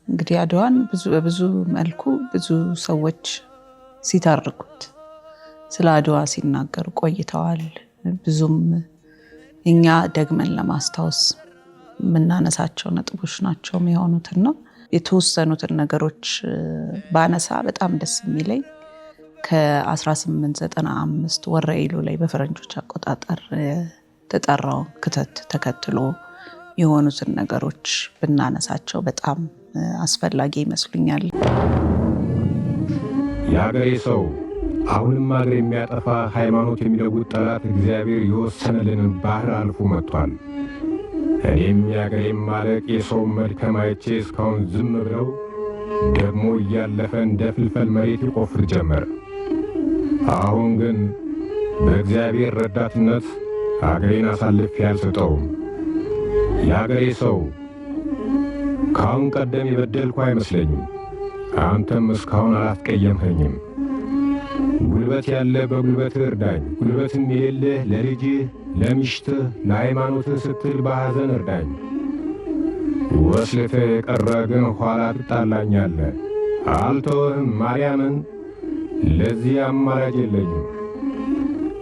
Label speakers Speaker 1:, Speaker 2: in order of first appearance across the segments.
Speaker 1: እንግዲህ አድዋን በብዙ መልኩ ብዙ ሰዎች ሲታርኩት ስለ አድዋ ሲናገሩ ቆይተዋል። ብዙም እኛ ደግመን ለማስታወስ የምናነሳቸው ነጥቦች ናቸው የሚሆኑትና የተወሰኑትን ነገሮች ባነሳ በጣም ደስ የሚለኝ ከ1895 ወረኢሉ ላይ በፈረንጆች አቆጣጠር ተጠራውን ክተት ተከትሎ የሆኑትን ነገሮች ብናነሳቸው በጣም አስፈላጊ ይመስሉኛል።
Speaker 2: የአገሬ ሰው አሁንም አገር የሚያጠፋ ሃይማኖት የሚለውጥ ጠላት እግዚአብሔር የወሰነልንን ባህር አልፎ መጥቷል። እኔም የአገሬም ማለቅ የሰው መድከም አይቼ እስካሁን ዝም ብለው ደግሞ እያለፈ እንደ ፍልፈል መሬት ይቆፍር ጀመረ። አሁን ግን በእግዚአብሔር ረዳትነት አገሬን አሳልፌ አልሰጠውም። የአገሬ ሰው ከአሁን ቀደም የበደልኩ አይመስለኝም። አንተም እስካሁን አላስቀየምኸኝም። ጉልበት ያለ በጉልበትህ እርዳኝ፣ ጉልበትም የሌለህ ለልጅህ፣ ለሚስትህ፣ ለሃይማኖትህ ስትል በሐዘን እርዳኝ። ወስልትህ የቀረ ግን ኋላ ትጣላኛለህ። አልተውህም ማርያምን፣ ለዚህ አማራጭ የለኝም።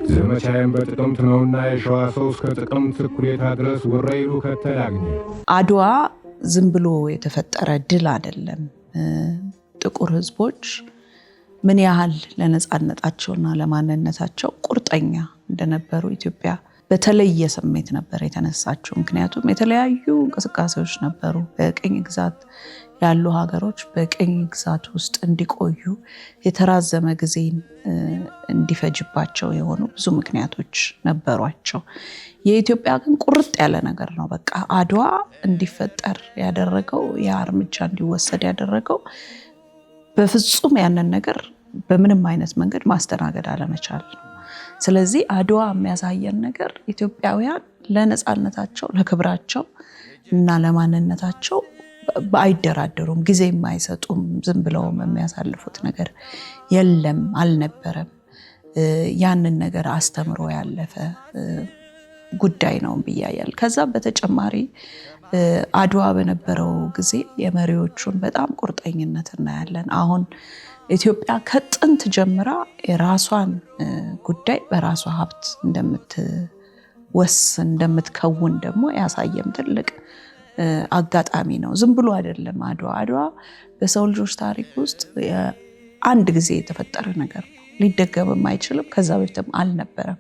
Speaker 2: ዘመቻዬም በጥቅምት ነውና የሸዋ ሰው እስከ ጥቅምት እኩሌታ ድረስ ወረኢሉ ከተል አግኘ።
Speaker 1: አድዋ ዝም ብሎ የተፈጠረ ድል አይደለም። ጥቁር ህዝቦች ምን ያህል ለነፃነታቸውና ለማንነታቸው ቁርጠኛ እንደነበሩ ኢትዮጵያ በተለየ ስሜት ነበር የተነሳቸው። ምክንያቱም የተለያዩ እንቅስቃሴዎች ነበሩ። በቅኝ ግዛት ያሉ ሀገሮች በቅኝ ግዛት ውስጥ እንዲቆዩ የተራዘመ ጊዜን እንዲፈጅባቸው የሆኑ ብዙ ምክንያቶች ነበሯቸው። የኢትዮጵያ ግን ቁርጥ ያለ ነገር ነው። በቃ አድዋ እንዲፈጠር ያደረገው ያ እርምጃ እንዲወሰድ ያደረገው በፍጹም ያንን ነገር በምንም አይነት መንገድ ማስተናገድ አለመቻል ነው። ስለዚህ አድዋ የሚያሳየን ነገር ኢትዮጵያውያን ለነፃነታቸው፣ ለክብራቸው እና ለማንነታቸው አይደራደሩም፣ ጊዜ የማይሰጡም፣ ዝም ብለውም የሚያሳልፉት ነገር የለም አልነበረም። ያንን ነገር አስተምሮ ያለፈ ጉዳይ ነው ብያያል። ከዛ በተጨማሪ አድዋ በነበረው ጊዜ የመሪዎቹን በጣም ቁርጠኝነት እናያለን። አሁን ኢትዮጵያ ከጥንት ጀምራ የራሷን ጉዳይ በራሷ ሀብት እንደምትወስን እንደምትከውን ደግሞ ያሳየም ትልቅ አጋጣሚ ነው። ዝም ብሎ አይደለም አድዋ በሰው ልጆች ታሪክ ውስጥ አንድ ጊዜ የተፈጠረ ነገር ነው። ሊደገምም አይችልም። ከዛ በፊትም አልነበረም።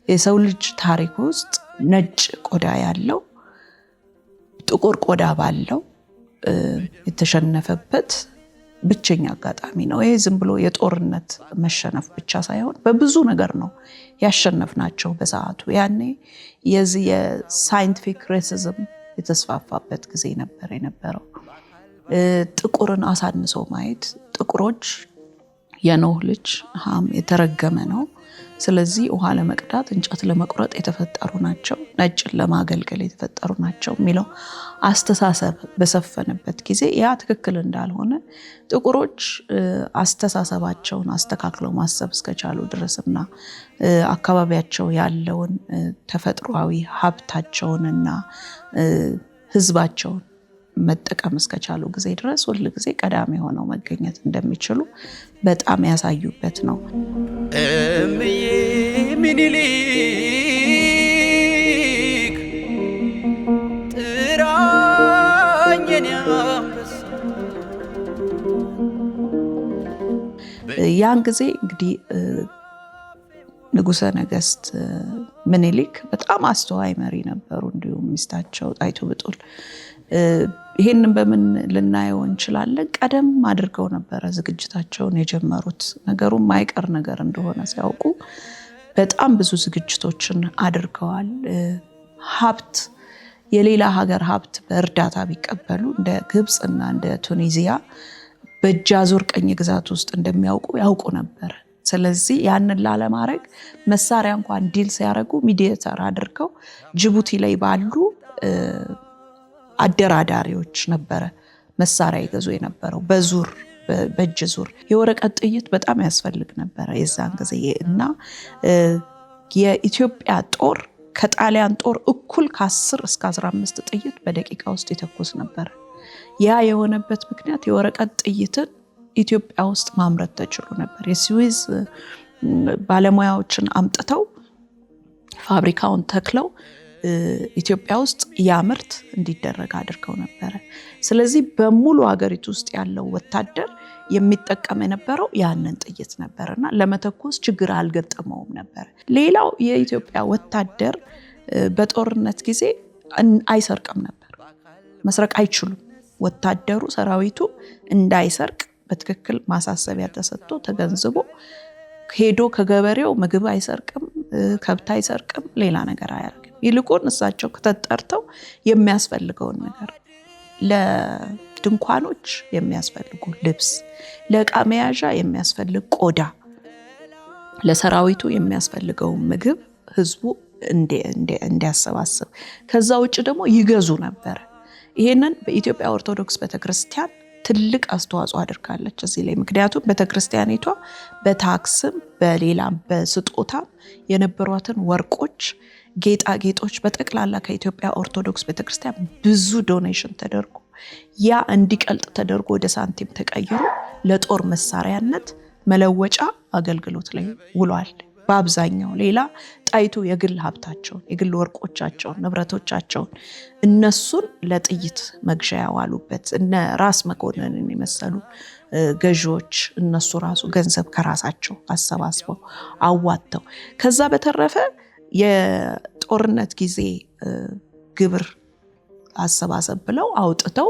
Speaker 1: የሰው ልጅ ታሪክ ውስጥ ነጭ ቆዳ ያለው ጥቁር ቆዳ ባለው የተሸነፈበት ብቸኛ አጋጣሚ ነው። ይሄ ዝም ብሎ የጦርነት መሸነፍ ብቻ ሳይሆን በብዙ ነገር ነው ያሸነፍናቸው በሰዓቱ። ያኔ የዚህ የሳይንቲፊክ ሬሲዝም የተስፋፋበት ጊዜ ነበር የነበረው። ጥቁርን አሳንሶ ማየት፣ ጥቁሮች የኖህ ልጅ ሃም የተረገመ ነው፣ ስለዚህ ውሃ ለመቅዳት እንጨት ለመቁረጥ የተፈጠሩ ናቸው፣ ነጭን ለማገልገል የተፈጠሩ ናቸው የሚለው አስተሳሰብ በሰፈነበት ጊዜ ያ ትክክል እንዳልሆነ ጥቁሮች አስተሳሰባቸውን አስተካክለው ማሰብ እስከቻሉ ድረስና አካባቢያቸው ያለውን ተፈጥሯዊ ሀብታቸውንና ህዝባቸውን መጠቀም እስከቻሉ ጊዜ ድረስ ሁሉ ጊዜ ቀዳሚ ሆነው መገኘት እንደሚችሉ በጣም ያሳዩበት ነው።
Speaker 3: እምዬ ምኒልክ ጥራኝ የኔ አንበሳ።
Speaker 1: ያን ጊዜ እንግዲህ ንጉሠ ነገሥት ምኒልክ በጣም አስተዋይ መሪ ነበሩ። እንዲሁም ሚስታቸው ጣይቱ ብጡል። ይሄንን በምን ልናየው እንችላለን? ቀደም አድርገው ነበረ ዝግጅታቸውን የጀመሩት። ነገሩ ማይቀር ነገር እንደሆነ ሲያውቁ በጣም ብዙ ዝግጅቶችን አድርገዋል። ሀብት የሌላ ሀገር ሀብት በእርዳታ ቢቀበሉ እንደ ግብፅና እንደ ቱኒዚያ በእጅ አዙር ቀኝ ግዛት ውስጥ እንደሚያውቁ ያውቁ ነበር። ስለዚህ ያንን ላለማድረግ መሳሪያ እንኳን ዲል ሲያደርጉ ሚዲየተር አድርገው ጅቡቲ ላይ ባሉ አደራዳሪዎች ነበረ መሳሪያ ይገዙ የነበረው በዙር በእጅ ዙር የወረቀት ጥይት በጣም ያስፈልግ ነበር የዛን ጊዜ እና የኢትዮጵያ ጦር ከጣሊያን ጦር እኩል ከ10 እስከ 15 ጥይት በደቂቃ ውስጥ ይተኩስ ነበር። ያ የሆነበት ምክንያት የወረቀት ጥይትን ኢትዮጵያ ውስጥ ማምረት ተችሎ ነበር። የስዊዝ ባለሙያዎችን አምጥተው ፋብሪካውን ተክለው ኢትዮጵያ ውስጥ ያምርት እንዲደረግ አድርገው ነበር። ስለዚህ በሙሉ ሀገሪቱ ውስጥ ያለው ወታደር የሚጠቀም የነበረው ያንን ጥይት ነበርና ለመተኮስ ችግር አልገጠመውም ነበር። ሌላው የኢትዮጵያ ወታደር በጦርነት ጊዜ አይሰርቅም ነበር። መስረቅ አይችሉም። ወታደሩ ሰራዊቱ እንዳይሰርቅ በትክክል ማሳሰቢያ ተሰጥቶ ተገንዝቦ ሄዶ ከገበሬው ምግብ አይሰርቅም፣ ከብት አይሰርቅም፣ ሌላ ነገር አያደርግም። ይልቁን እሳቸው ከተጠርተው የሚያስፈልገውን ነገር ለድንኳኖች የሚያስፈልጉ ልብስ፣ ለዕቃ መያዣ የሚያስፈልግ ቆዳ፣ ለሰራዊቱ የሚያስፈልገው ምግብ ህዝቡ እንዲያሰባስብ ከዛ ውጭ ደግሞ ይገዙ ነበር። ይሄንን በኢትዮጵያ ኦርቶዶክስ ቤተክርስቲያን ትልቅ አስተዋጽኦ አድርጋለች እዚህ ላይ። ምክንያቱም ቤተክርስቲያኒቷ በታክስም በሌላም በስጦታም የነበሯትን ወርቆች፣ ጌጣጌጦች በጠቅላላ ከኢትዮጵያ ኦርቶዶክስ ቤተክርስቲያን ብዙ ዶኔሽን ተደርጎ ያ እንዲቀልጥ ተደርጎ ወደ ሳንቲም ተቀይሮ ለጦር መሳሪያነት መለወጫ አገልግሎት ላይ ውሏል በአብዛኛው። ሌላ ጣይቱ የግል ሀብታቸውን፣ የግል ወርቆቻቸውን፣ ንብረቶቻቸውን እነሱን ለጥይት መግዣ ያዋሉበት እነ ራስ መኮንንን የመሰሉ ገዢዎች እነሱ ራሱ ገንዘብ ከራሳቸው አሰባስበው አዋጥተው ከዛ በተረፈ የጦርነት ጊዜ ግብር አሰባሰብ ብለው አውጥተው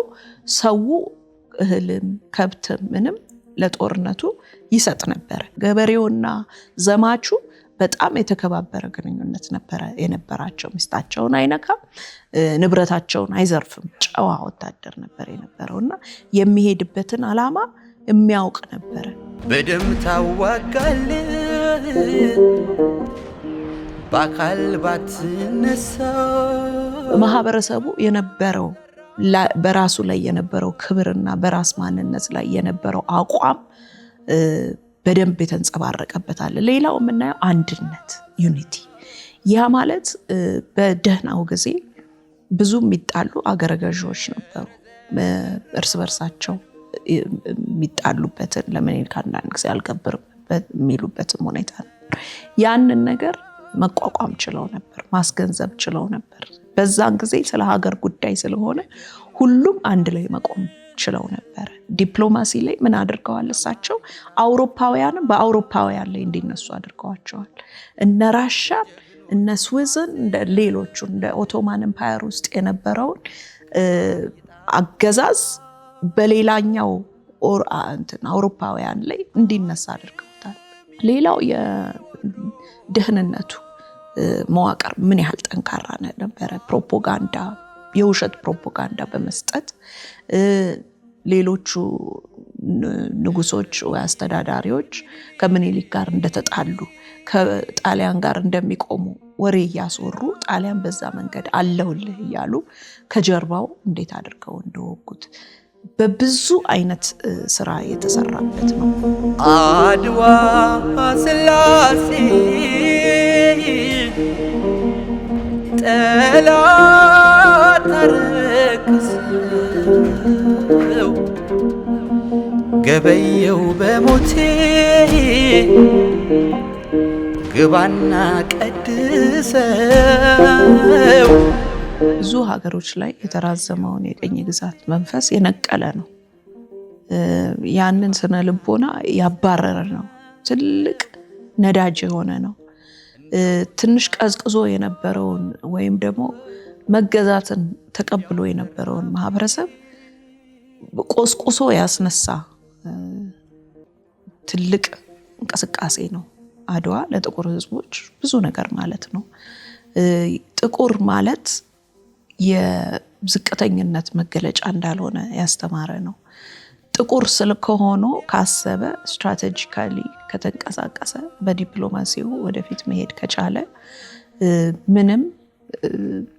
Speaker 1: ሰው እህልም ከብትም ምንም ለጦርነቱ ይሰጥ ነበር። ገበሬውና ዘማቹ በጣም የተከባበረ ግንኙነት ነበር የነበራቸው። ሚስታቸውን አይነካም፣ ንብረታቸውን አይዘርፍም። ጨዋ ወታደር ነበር የነበረውና የሚሄድበትን ዓላማ የሚያውቅ ነበር።
Speaker 3: በደም ታዋጋለ በአካል ባትነሳ
Speaker 1: ማህበረሰቡ የነበረው በራሱ ላይ የነበረው ክብርና በራስ ማንነት ላይ የነበረው አቋም በደንብ የተንጸባረቀበታል። ሌላው የምናየው አንድነት ዩኒቲ። ያ ማለት በደህናው ጊዜ ብዙ የሚጣሉ አገረ ገዢዎች ነበሩ። እርስ በርሳቸው የሚጣሉበትን ለምን ካንዳንድ ጊዜ አልገብርም የሚሉበትም ሁኔታ ነበር። ያንን ነገር መቋቋም ችለው ነበር፣ ማስገንዘብ ችለው ነበር። በዛን ጊዜ ስለ ሀገር ጉዳይ ስለሆነ ሁሉም አንድ ላይ መቆም ችለው ነበር። ዲፕሎማሲ ላይ ምን አድርገዋል እሳቸው? አውሮፓውያንም በአውሮፓውያን ላይ እንዲነሱ አድርገዋቸዋል። እነ ራሻን፣ እነ ስዊዝን፣ እንደ ሌሎቹ እንደ ኦቶማን ኤምፓየር ውስጥ የነበረውን አገዛዝ በሌላኛው አውሮፓውያን ላይ እንዲነሳ አድርገውታል። ሌላው የደህንነቱ መዋቅር ምን ያህል ጠንካራ ነበረ። ፕሮፓጋንዳ፣ የውሸት ፕሮፓጋንዳ በመስጠት ሌሎቹ ንጉሶች ወይ አስተዳዳሪዎች ከምኒልክ ጋር እንደተጣሉ ከጣሊያን ጋር እንደሚቆሙ ወሬ እያስወሩ ጣሊያን በዛ መንገድ አለውልህ እያሉ ከጀርባው እንዴት አድርገው እንደወጉት በብዙ አይነት ስራ የተሰራበት ነው።
Speaker 3: አድዋ ስላሴ ጠላት አረከሰው ገበየው በሞቴ ግባና ቀድሰው።
Speaker 1: ብዙ ሀገሮች ላይ የተራዘመውን የቀኝ ግዛት መንፈስ የነቀለ ነው። ያንን ስነ ልቦና ያባረረ ነው። ትልቅ ነዳጅ የሆነ ነው። ትንሽ ቀዝቅዞ የነበረውን ወይም ደግሞ መገዛትን ተቀብሎ የነበረውን ማህበረሰብ ቆስቁሶ ያስነሳ ትልቅ እንቅስቃሴ ነው። አድዋ ለጥቁር ህዝቦች ብዙ ነገር ማለት ነው። ጥቁር ማለት የዝቅተኝነት መገለጫ እንዳልሆነ ያስተማረ ነው። ጥቁር ስለሆነ ካሰበ ስትራቴጂካሊ ከተንቀሳቀሰ በዲፕሎማሲው ወደፊት መሄድ ከቻለ ምንም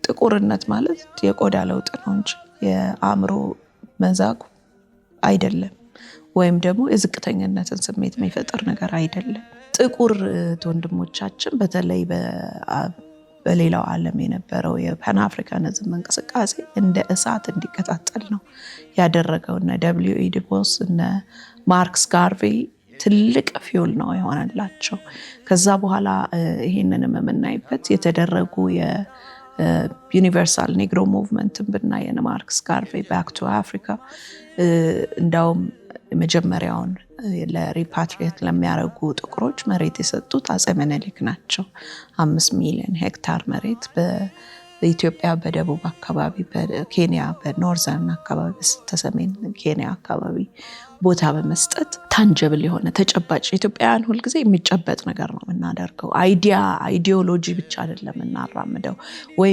Speaker 1: ጥቁርነት ማለት የቆዳ ለውጥ ነው እንጂ የአእምሮ መዛግ አይደለም፣ ወይም ደግሞ የዝቅተኝነትን ስሜት የሚፈጥር ነገር አይደለም። ጥቁር ወንድሞቻችን በተለይ በሌላው ዓለም የነበረው የፓን አፍሪካኒዝም እንቅስቃሴ እንደ እሳት እንዲቀጣጠል ነው ያደረገው። እነ W.E. Du Bois እነ ማርክስ ጋርቬይ ትልቅ ፊውል ነው የሆነላቸው። ከዛ በኋላ ይሄንንም የምናይበት የተደረጉ የዩኒቨርሳል ኔግሮ ሙቭመንትን ብናይ የነ ማርክስ ጋርቬይ ባክ ቱ አፍሪካ እንዳውም መጀመሪያውን ለሪፓትሪየት ለሚያደርጉ ጥቁሮች መሬት የሰጡት አፄ ምኒልክ ናቸው። 5 ሚሊዮን ሄክታር መሬት በኢትዮጵያ በደቡብ አካባቢ፣ በኬንያ በኖርዘርን አካባቢ፣ በስተሰሜን ኬንያ አካባቢ ቦታ በመስጠት ታንጀብል የሆነ ተጨባጭ ኢትዮጵያውያን ሁልጊዜ የሚጨበጥ ነገር ነው የምናደርገው። አይዲዮሎጂ ብቻ አይደለም እናራምደው፣ ወይ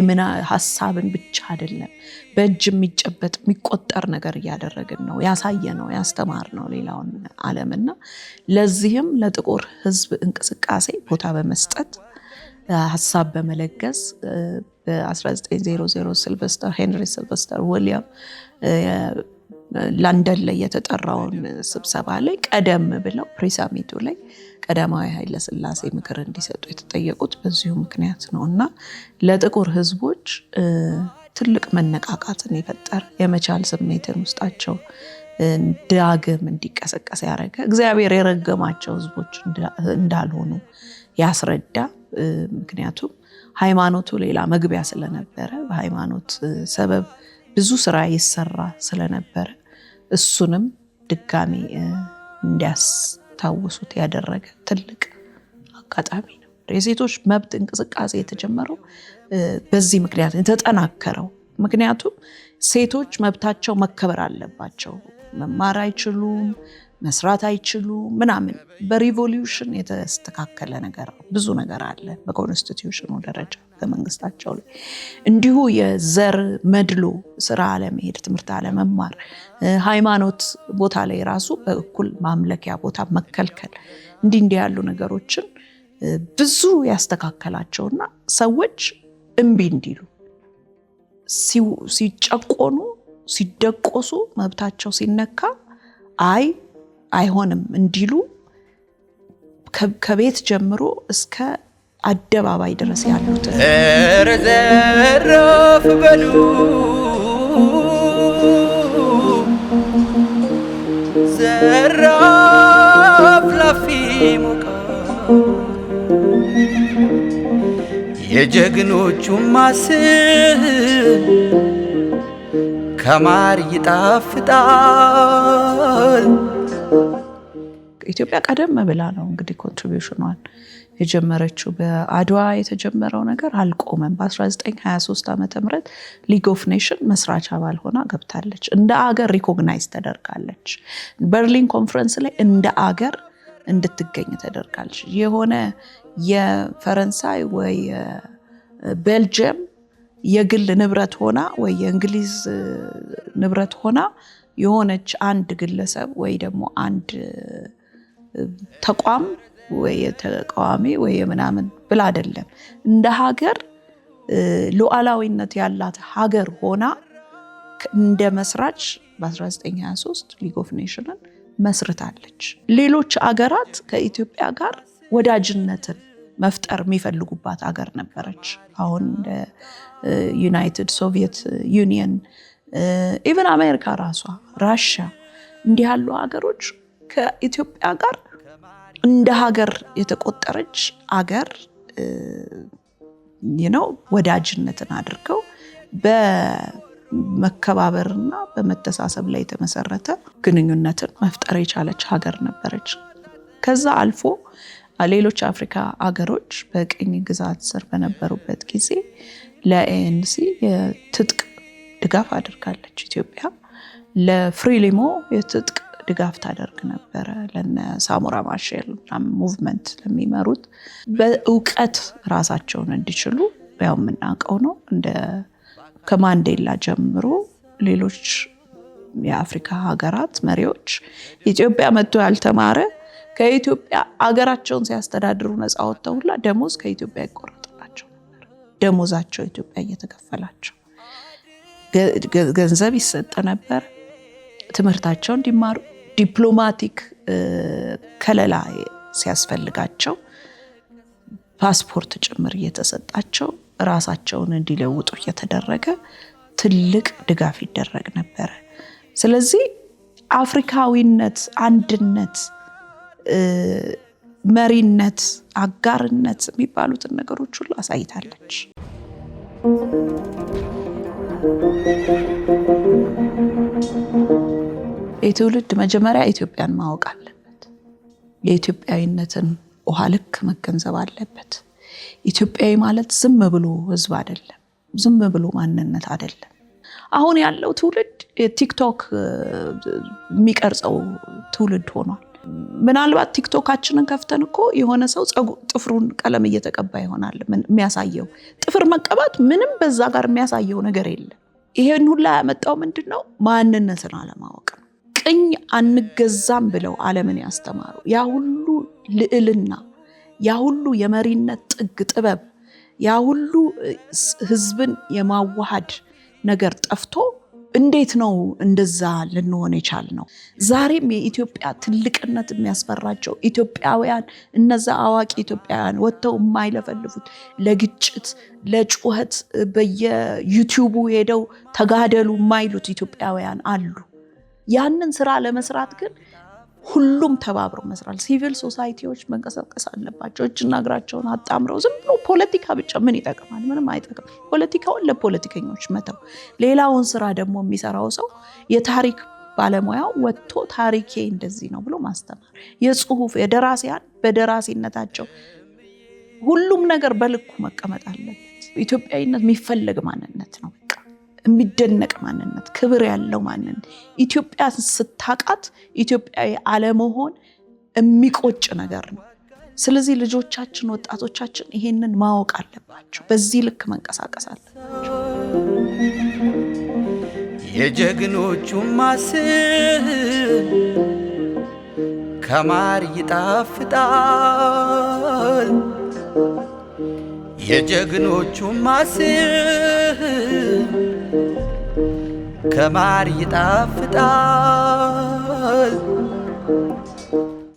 Speaker 1: ሀሳብን ብቻ አይደለም፣ በእጅ የሚጨበጥ የሚቆጠር ነገር እያደረግን ነው ያሳየነው ያስተማርነው ሌላውን ዓለምና ለዚህም ለጥቁር ሕዝብ እንቅስቃሴ ቦታ በመስጠት ሀሳብ በመለገስ በ1900 ሄንሪ ሲልቨስተር ዊሊያም ለንደን ላይ የተጠራውን ስብሰባ ላይ ቀደም ብለው ፕሪሳሚቱ ላይ ቀዳማዊ ኃይለ ሥላሴ ምክር እንዲሰጡ የተጠየቁት በዚሁ ምክንያት ነው እና ለጥቁር ሕዝቦች ትልቅ መነቃቃትን የፈጠረ የመቻል ስሜትን ውስጣቸው ዳግም እንዲቀሰቀስ ያደረገ እግዚአብሔር የረገማቸው ሕዝቦች እንዳልሆኑ ያስረዳ። ምክንያቱም ሃይማኖቱ ሌላ መግቢያ ስለነበረ በሃይማኖት ሰበብ ብዙ ስራ ይሰራ ስለነበረ እሱንም ድጋሚ እንዲያስታውሱት ያደረገ ትልቅ አጋጣሚ ነው። የሴቶች መብት እንቅስቃሴ የተጀመረው በዚህ ምክንያት የተጠናከረው። ምክንያቱም ሴቶች መብታቸው መከበር አለባቸው። መማር አይችሉም፣ መስራት አይችሉም ምናምን። በሪቮሉሽን የተስተካከለ ነገር ብዙ ነገር አለ በኮንስቲትዩሽኑ ደረጃ በመንግስታቸው ላይ። እንዲሁ የዘር መድሎ፣ ስራ አለመሄድ፣ ትምህርት አለመማር፣ ሃይማኖት ቦታ ላይ ራሱ በእኩል ማምለኪያ ቦታ መከልከል፣ እንዲህ ያሉ ነገሮችን ብዙ ያስተካከላቸውና ሰዎች እምቢ እንዲሉ ሲጨቆኑ ሲደቆሱ መብታቸው ሲነካ አይሆንም እንዲሉ ከቤት ጀምሮ እስከ አደባባይ ድረስ ያሉት
Speaker 3: ዘራፍ በሉ ዘራፍ ላፊ ሞቃ የጀግኖቹ ማስብ ከማር ይጣፍጣል።
Speaker 1: ኢትዮጵያ ቀደም ብላ ነው እንግዲህ ኮንትሪቢዩሽኗን የጀመረችው። በአድዋ የተጀመረው ነገር አልቆመም። በ1923 ዓመተ ምህረት ሊግ ኦፍ ኔሽን መስራች አባል ሆና ገብታለች። እንደ አገር ሪኮግናይዝ ተደርጋለች። በርሊን ኮንፈረንስ ላይ እንደ አገር እንድትገኝ ተደርጋለች። የሆነ የፈረንሳይ ወይ ቤልጅየም የግል ንብረት ሆና ወይ የእንግሊዝ ንብረት ሆና የሆነች አንድ ግለሰብ ወይ ደግሞ አንድ ተቋም ወይ ተቃዋሚ ወይ ምናምን ብላ አይደለም። እንደ ሀገር ሉዓላዊነት ያላት ሀገር ሆና እንደ መስራች በ1923 ሊግ ኦፍ ኔሽንን መስርታለች። ሌሎች አገራት ከኢትዮጵያ ጋር ወዳጅነትን መፍጠር የሚፈልጉባት ሀገር ነበረች። አሁን እንደ ዩናይትድ ሶቪየት ዩኒየን፣ ኢቨን አሜሪካ ራሷ፣ ራሽያ እንዲህ ያሉ ሀገሮች ከኢትዮጵያ ጋር እንደ ሀገር የተቆጠረች አገር ወዳጅነትን አድርገው በመከባበርና በመተሳሰብ ላይ የተመሰረተ ግንኙነትን መፍጠር የቻለች ሀገር ነበረች። ከዛ አልፎ ሌሎች አፍሪካ አገሮች በቅኝ ግዛት ስር በነበሩበት ጊዜ ለኤንሲ የትጥቅ ድጋፍ አድርጋለች። ኢትዮጵያ ለፍሪሊሞ የትጥቅ ድጋፍ ታደርግ ነበረ። ለነ ሳሞራ ማርሼል ሙቭመንት ለሚመሩት በእውቀት ራሳቸውን እንዲችሉ ያው የምናውቀው ነው። እንደ ከማንዴላ ጀምሮ ሌሎች የአፍሪካ ሀገራት መሪዎች ኢትዮጵያ መጥቶ ያልተማረ ከኢትዮጵያ አገራቸውን ሲያስተዳድሩ ነፃ ወጥተው ሁላ ደሞዝ ከኢትዮጵያ ይቆረጥላቸው ነበር። ደሞዛቸው ኢትዮጵያ እየተከፈላቸው ገንዘብ ይሰጥ ነበር። ትምህርታቸውን እንዲማሩ ዲፕሎማቲክ ከለላ ሲያስፈልጋቸው ፓስፖርት ጭምር እየተሰጣቸው ራሳቸውን እንዲለውጡ እየተደረገ ትልቅ ድጋፍ ይደረግ ነበር። ስለዚህ አፍሪካዊነት፣ አንድነት፣ መሪነት፣ አጋርነት የሚባሉትን ነገሮች ሁሉ አሳይታለች። የትውልድ መጀመሪያ ኢትዮጵያን ማወቅ አለበት። የኢትዮጵያዊነትን ውሃ ልክ መገንዘብ አለበት። ኢትዮጵያዊ ማለት ዝም ብሎ ህዝብ አይደለም፣ ዝም ብሎ ማንነት አይደለም። አሁን ያለው ትውልድ ቲክቶክ የሚቀርጸው ትውልድ ሆኗል። ምናልባት ቲክቶካችንን ከፍተን እኮ የሆነ ሰው ጥፍሩን ቀለም እየተቀባ ይሆናል የሚያሳየው። ጥፍር መቀባት ምንም በዛ ጋር የሚያሳየው ነገር የለም። ይሄን ሁላ ያመጣው ምንድነው? ማንነትን አለማወቅ ነው። ቅኝ አንገዛም ብለው ዓለምን ያስተማሩ ያ ሁሉ ልዕልና፣ ያ ሁሉ የመሪነት ጥግ ጥበብ፣ ያ ሁሉ ህዝብን የማዋሃድ ነገር ጠፍቶ እንዴት ነው እንደዛ ልንሆን የቻልነው? ዛሬም የኢትዮጵያ ትልቅነት የሚያስፈራቸው ኢትዮጵያውያን፣ እነዛ አዋቂ ኢትዮጵያውያን ወጥተው የማይለፈልፉት ለግጭት ለጩኸት በየዩቲዩቡ ሄደው ተጋደሉ የማይሉት ኢትዮጵያውያን አሉ። ያንን ስራ ለመስራት ግን ሁሉም ተባብሮ መስራት፣ ሲቪል ሶሳይቲዎች መንቀሳቀስ አለባቸው። እጅና እግራቸውን አጣምረው ዝም ብሎ ፖለቲካ ብቻ ምን ይጠቅማል? ምንም አይጠቅም። ፖለቲካውን ለፖለቲከኞች መተው፣ ሌላውን ስራ ደግሞ የሚሰራው ሰው የታሪክ ባለሙያው ወጥቶ ታሪኬ እንደዚህ ነው ብሎ ማስተማር፣ የጽሁፍ የደራሲያን በደራሲነታቸው ሁሉም ነገር በልኩ መቀመጥ አለበት። ኢትዮጵያዊነት የሚፈለግ ማንነት ነው። የሚደነቅ ማንነት፣ ክብር ያለው ማንነት። ኢትዮጵያ ስታቃት ኢትዮጵያዊ አለመሆን የሚቆጭ ነገር ነው። ስለዚህ ልጆቻችን፣ ወጣቶቻችን ይሄንን ማወቅ አለባቸው። በዚህ ልክ መንቀሳቀስ አለባቸው።
Speaker 3: የጀግኖቹ ማስብ ከማር ይጣፍጣል። የጀግኖቹ ማስብ ከማር ይጣፍጣል።